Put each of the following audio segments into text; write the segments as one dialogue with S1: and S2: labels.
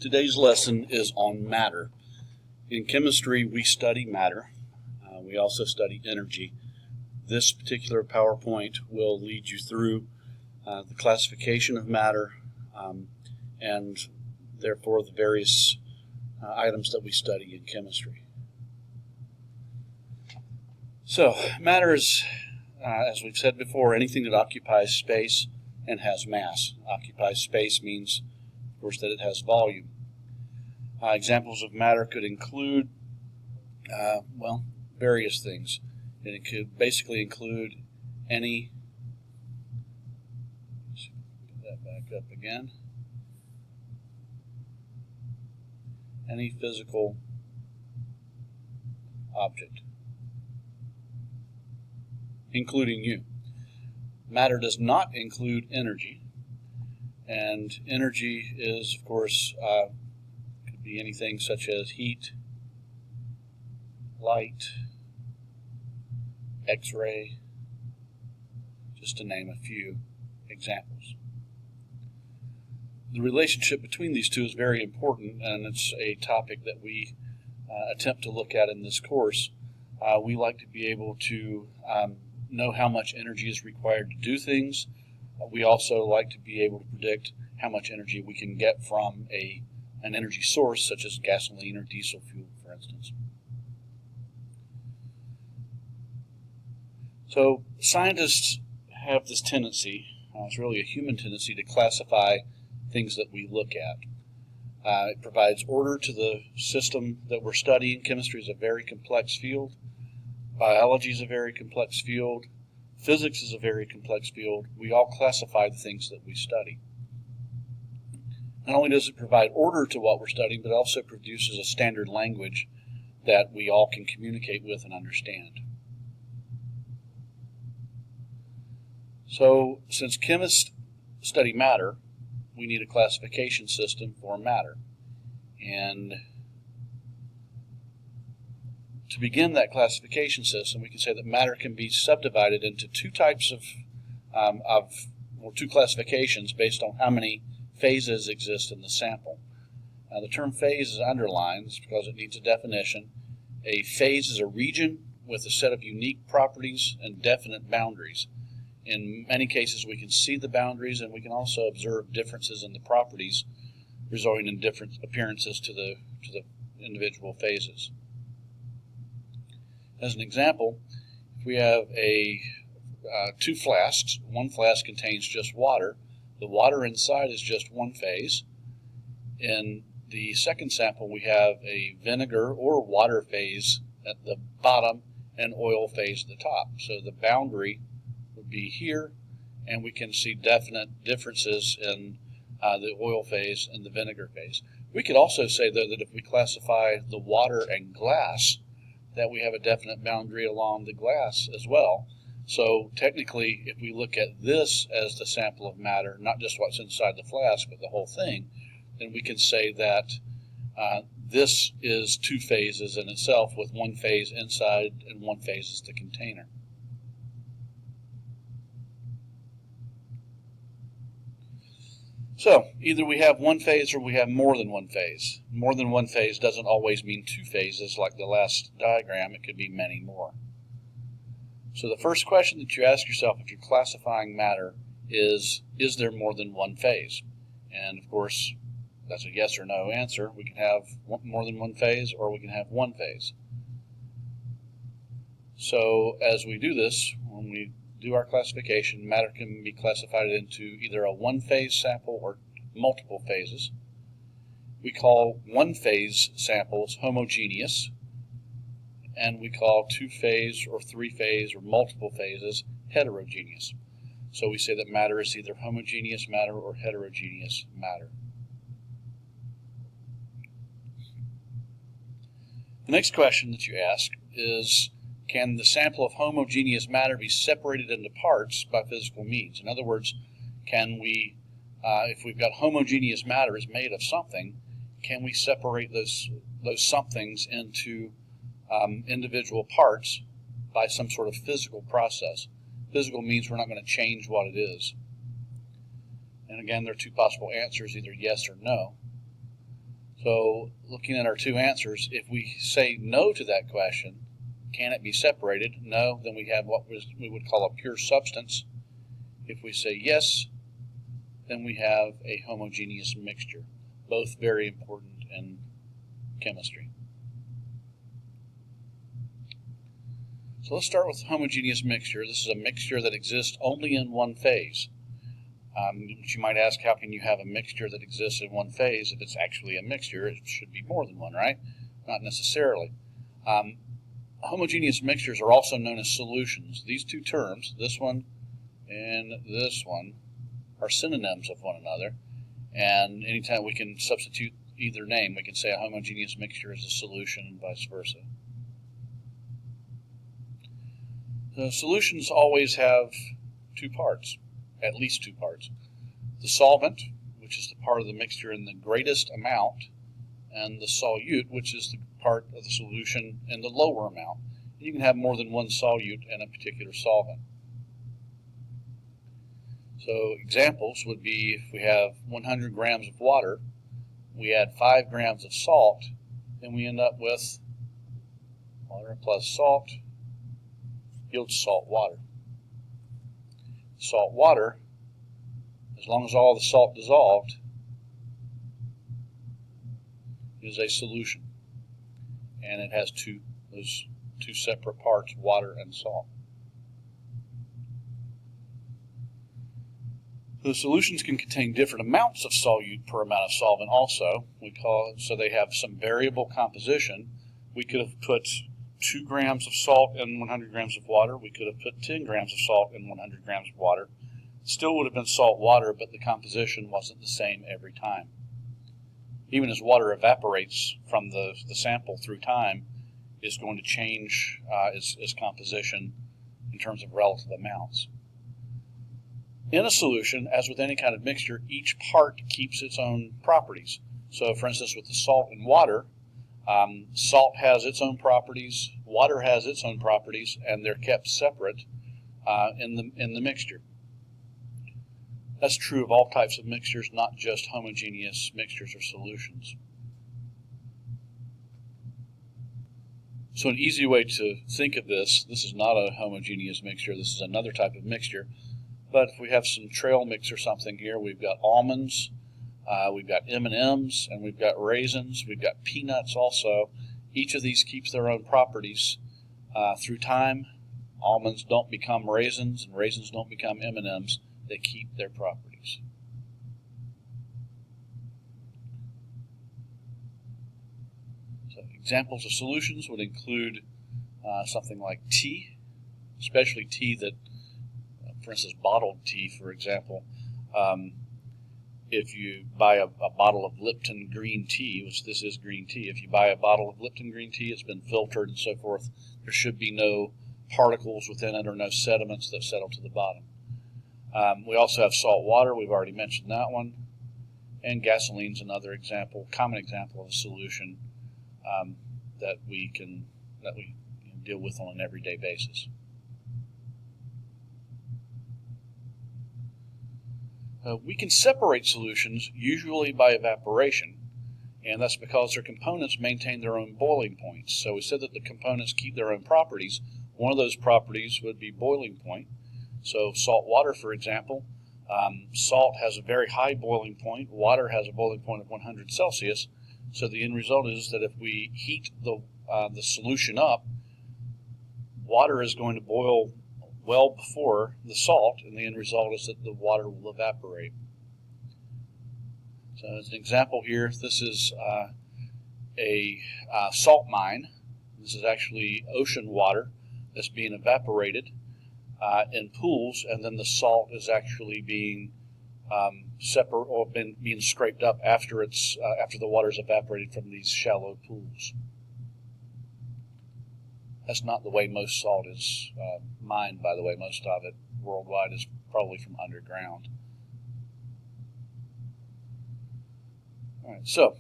S1: Today's lesson is on matter. In chemistry, we study matter. We also study energy. This particular PowerPoint will lead you through the classification of matter and therefore the various items that we study in chemistry. So, matter is, as we've said before, anything that occupies space and has mass. Occupies space means, of course, that it has volume. Examples of matter could include, various things. And it could basically include any, put that back up again, any physical object, including you. Matter does not include energy, and energy is, of course, could be anything such as heat, light, X-ray, just to name a few examples. The relationship between these two is very important, and it's a topic that we attempt to look at in this course. We like to be able to know how much energy is required to do things. We also like to be able to predict how much energy we can get from an energy source, such as gasoline or diesel fuel, for instance. So scientists have this tendency, it's really a human tendency, to classify things that we look at. It provides order to the system that we're studying. Chemistry is a very complex field. Biology is a very complex field. Physics is a very complex field. We all classify the things that we study. Not only does it provide order to what we're studying, but it also produces a standard language that we all can communicate with and understand. So, since chemists study matter, we need a classification system for matter. And to begin that classification system, we can say that matter can be subdivided into two classifications based on how many phases exist in the sample. Now, the term phase is underlined because it needs a definition. A phase is a region with a set of unique properties and definite boundaries. In many cases, we can see the boundaries, and we can also observe differences in the properties, resulting in different appearances to the individual phases. As an example, if we have two flasks, one flask contains just water. The water inside is just one phase. In the second sample, we have a vinegar or water phase at the bottom and oil phase at the top. So the boundary would be here, and we can see definite differences in the oil phase and the vinegar phase. We could also say, though, that if we classify the water and glass, that we have a definite boundary along the glass as well. So technically, if we look at this as the sample of matter, not just what's inside the flask, but the whole thing, then we can say that this is two phases in itself, with one phase inside and one phase is the container. So, either we have one phase or we have more than one phase. More than one phase doesn't always mean two phases like the last diagram. It could be many more. So the first question that you ask yourself if you're classifying matter is there more than one phase? And of course, that's a yes or no answer. We can have more than one phase, or we can have one phase. So as we do this, when we do our classification, matter can be classified into either a one-phase sample or multiple phases. We call one-phase samples homogeneous, and we call two-phase or three-phase or multiple phases heterogeneous. So we say that matter is either homogeneous matter or heterogeneous matter. The next question that you ask is, can the sample of homogeneous matter be separated into parts by physical means? In other words, can we, if we've got homogeneous matter is made of something, can we separate those somethings into individual parts by some sort of physical process? Physical means we're not going to change what it is. And again, there are two possible answers, either yes or no. So looking at our two answers, if we say no to that question, can it be separated? No, then we have what we would call a pure substance. If we say yes, then we have a homogeneous mixture, both very important in chemistry. So let's start with homogeneous mixture. This is a mixture that exists only in one phase. You might ask, how can you have a mixture that exists in one phase? If it's actually a mixture, it should be more than one, right? Not necessarily. Homogeneous mixtures are also known as solutions. These two terms, this one and this one, are synonyms of one another. And anytime we can substitute either name, we can say a homogeneous mixture is a solution and vice versa. The solutions always have two parts, at least two parts. The solvent, which is the part of the mixture in the greatest amount, and the solute, which is the part of the solution in the lower amount. And you can have more than one solute in a particular solvent. So examples would be if we have 100 grams of water, we add 5 grams of salt, then we end up with water plus salt yields salt water. Salt water, as long as all the salt dissolved, is a solution. And it has those two separate parts, water and salt. The solutions can contain different amounts of solute per amount of solvent also. So they have some variable composition. We could have put 2 grams of salt in 100 grams of water. We could have put 10 grams of salt in 100 grams of water. It still would have been salt water, but the composition wasn't the same every time. Even as water evaporates from the sample through time, is going to change its composition in terms of relative amounts. In a solution, as with any kind of mixture, each part keeps its own properties. So, for instance, with the salt and water, salt has its own properties, water has its own properties, and they're kept separate in the mixture. That's true of all types of mixtures, not just homogeneous mixtures or solutions. So an easy way to think of this is not a homogeneous mixture, this is another type of mixture. But if we have some trail mix or something here, we've got almonds, we've got M&Ms, and we've got raisins, we've got peanuts also. Each of these keeps their own properties through time. Almonds don't become raisins, and raisins don't become M&Ms. They keep their properties. So examples of solutions would include something like tea, especially tea that, for instance, bottled tea, for example. If you buy a bottle of Lipton green tea, which this is green tea, if you buy a bottle of Lipton green tea, it's been filtered and so forth, there should be no particles within it or no sediments that settle to the bottom. We also have salt water, we've already mentioned that one, and gasoline's another example, common example of a solution that we deal with on an everyday basis. We can separate solutions usually by evaporation, and that's because their components maintain their own boiling points. So we said that the components keep their own properties. One of those properties would be boiling point. So salt water, for example, salt has a very high boiling point. Water has a boiling point of 100 Celsius. So the end result is that if we heat the solution up, water is going to boil well before the salt, and the end result is that the water will evaporate. So as an example here, this is a salt mine. This is actually ocean water that's being evaporated in pools, and then the salt is actually being being scraped up after the water is evaporated from these shallow pools. That's not the way most salt is mined, by the way. Most of it worldwide is probably from underground. All right, so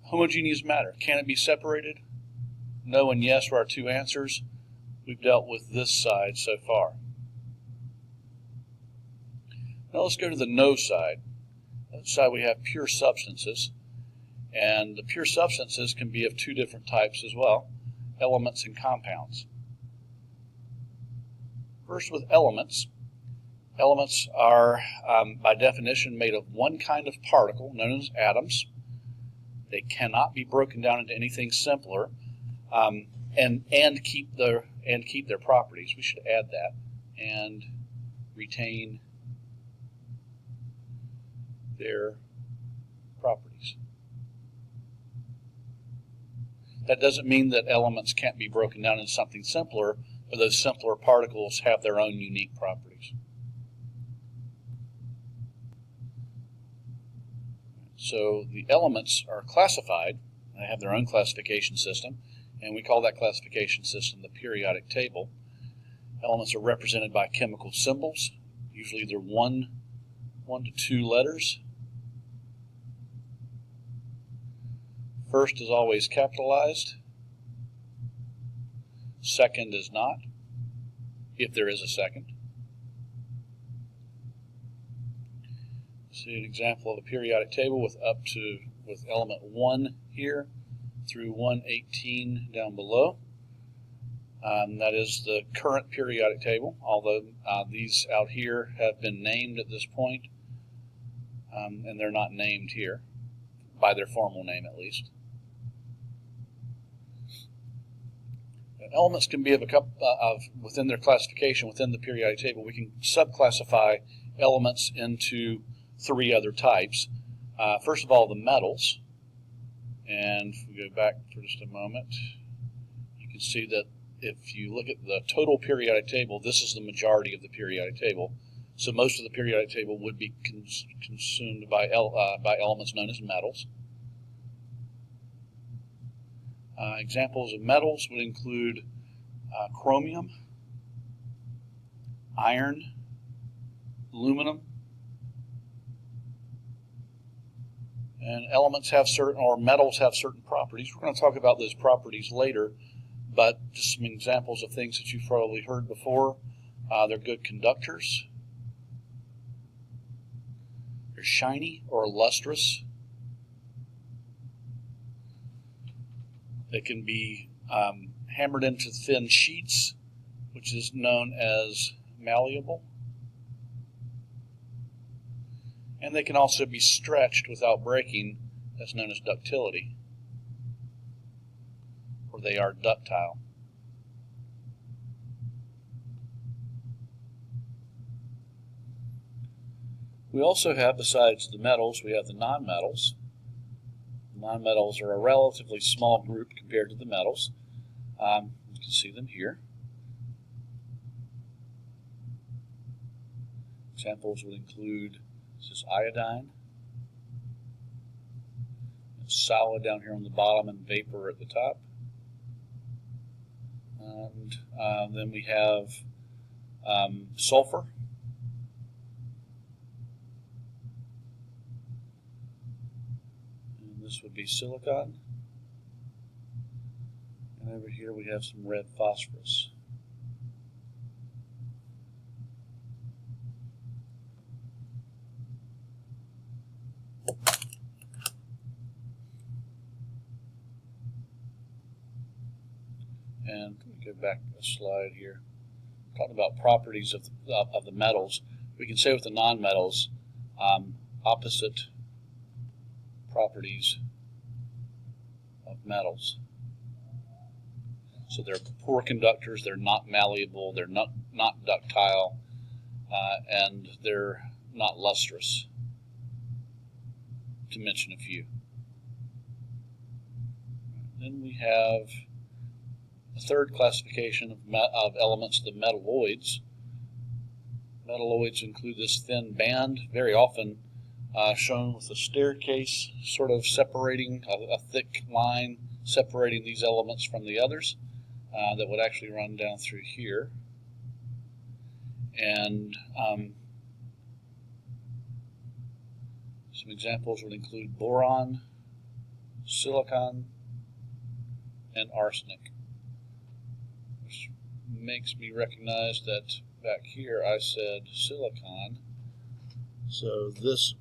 S1: homogeneous matter. Can it be separated? No and yes are our two answers. We've dealt with this side so far. Now let's go to the no side. On that side we have pure substances. And the pure substances can be of two different types as well, elements and compounds. First, with elements. Elements are, by definition, made of one kind of particle known as atoms. They cannot be broken down into anything simpler, and keep their properties. We should add that, and retain their properties. That doesn't mean that elements can't be broken down into something simpler, but those simpler particles have their own unique properties. So the elements are classified. They have their own classification system, and we call that classification system the periodic table. Elements are represented by chemical symbols, usually either one to two letters. First is always capitalized. Second is not, if there is a second. See an example of a periodic table with element 1 here through 118 down below. That is the current periodic table, although these out here have been named at this point, and they're not named here, by their formal name at least. Elements can be within their classification, within the periodic table. We can subclassify elements into three other types. First of all, the metals. And if we go back for just a moment, you can see that if you look at the total periodic table, this is the majority of the periodic table. So most of the periodic table would be consumed by elements known as metals. Examples of metals would include chromium, iron, aluminum. And elements have metals have certain properties. We're going to talk about those properties later, but just some examples of things that you've probably heard before. They're good conductors. They're shiny or lustrous. They can be hammered into thin sheets, which is known as malleable. And they can also be stretched without breaking. That's known as ductility, or they are ductile. We also have, besides the metals, we have the nonmetals. Nonmetals are a relatively small group compared to the metals. You can see them here. Examples would include, this is iodine. It's solid down here on the bottom and vapor at the top. And then we have sulfur. And this would be silicon. And over here we have some red phosphorus. And go back a slide here. Talking about properties of the metals, we can say with the nonmetals, opposite properties of metals. So they're poor conductors, they're not malleable, they're not ductile, and they're not lustrous, to mention a few. Then we have a third classification of elements, the metalloids. Metalloids include this thin band, very often shown with a staircase, sort of separating a thick line, separating these elements from the others, that would actually run down through here. And some examples would include boron, silicon, and arsenic. Which makes me recognize that back here I said silicon. So this